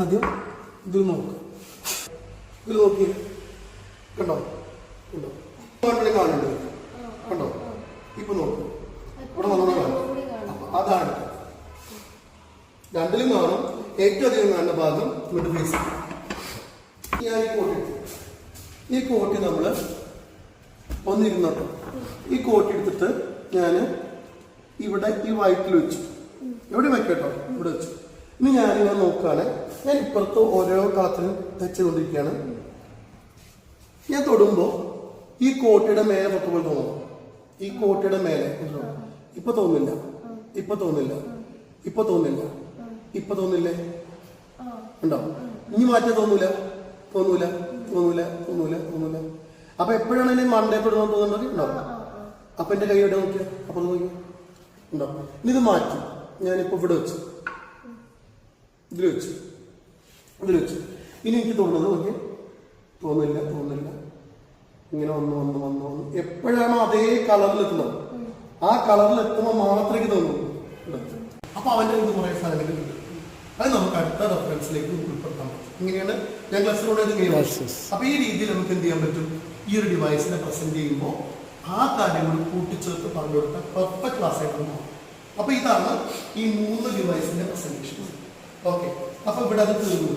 ആദ്യം ഇതിൽ നോക്കുക. ഇതിൽ നോക്കി കണ്ടോ കണ്ടോ കാണുന്നുണ്ട് കണ്ടോ? ഇപ്പൊ നോക്കൂ, ഇവിടെ നമ്മൾ അതാണ് രണ്ടിലും കാണും. ഏറ്റവും അധികം കാണുന്ന ഭാഗം മിഡിൽ ഫേസ്. ഞാൻ ഈ കോട്ടി നമ്മൾ ഒന്നിരുന്നോട്ടോ. ഈ കോട്ടി എടുത്തിട്ട് ഞാൻ ഇവിടെ ഈ വയറ്റിൽ വെച്ചു. എവിടെ വയ്ക്കട്ടോ? ഇവിടെ വെച്ചു. ഇനി ഞാനിങ്ങനെ നോക്കുകയാണ്. ഞാൻ ഇപ്പുറത്ത് ഓരോ കളത്തിലും തെച്ചുകൊണ്ടിരിക്കുകയാണ്. ഞാൻ തൊടുമ്പോൾ ഈ കോട്ടിയുടെ മേലെ തൊട്ട് പോലെ തോന്നും. ഈ കോട്ടിയുടെ മേലെ ഇപ്പൊ തോന്നില്ല, ഇപ്പൊ തോന്നില്ല, ഇപ്പൊ തോന്നില്ല, ഇപ്പൊ തോന്നില്ലേ? ഉണ്ടോ? ഇനി മാറ്റാൻ തോന്നൂല, തോന്നൂല, തോന്നൂല, തോന്നൂല, തോന്നൂല. അപ്പൊ എപ്പോഴാണ് മണ്ടേ തൊടുന്ന തോന്നുന്നത്? ഉണ്ടോ? അപ്പൊ എന്റെ കൈയോടെ നോക്കിയാ അപ്പൊ നോക്കിയാ ഉണ്ടോ? ഇത് മാറ്റി ഞാനിപ്പോ ഇവിടെ വെച്ചു, ഇതിൽ വെച്ചു, ഇതിൽ വെച്ചു. ഇനി എനിക്ക് തോന്നുന്നത് നോക്കിയാ തോന്നില്ല, തോന്നില്ല. ഇങ്ങനെ വന്ന് വന്ന് വന്ന് വന്ന് എപ്പോഴാണോ അതേ കളറിലെത്തുന്നത് ആ കളറിലെത്തുമ്പോൾ മാത്രമേ തോന്നുള്ളൂ. അപ്പൊ അവന്റെ ഇത് കുറെ സാധനങ്ങളുണ്ട്. അത് നമുക്ക് അടുത്ത റെഫറൻസിലേക്ക് ഉൾപ്പെടുത്താൻ പറ്റും. ഇങ്ങനെയാണ് ഞാൻ ക്ലാസ്സിലൂടെ അപ്പൊ ഈ രീതിയിൽ നമുക്ക് എന്ത് ചെയ്യാൻ പറ്റും? ഈ ഒരു ഡിവൈസിനെ പ്രസന്റ് ചെയ്യുമ്പോൾ ആ കാര്യങ്ങൾ കൂട്ടിച്ചേർത്ത് പറഞ്ഞു കൊടുത്താൽ പെർഫെക്റ്റ് ക്ലാസ് ആയിട്ട് മാറും. അപ്പൊ ഇതാണ് ഈ 3 ഡിവൈസിന്റെ പ്രസന്റേഷൻ. ഓക്കെ, അപ്പൊ ഇവിടെ അത് തീർന്നു.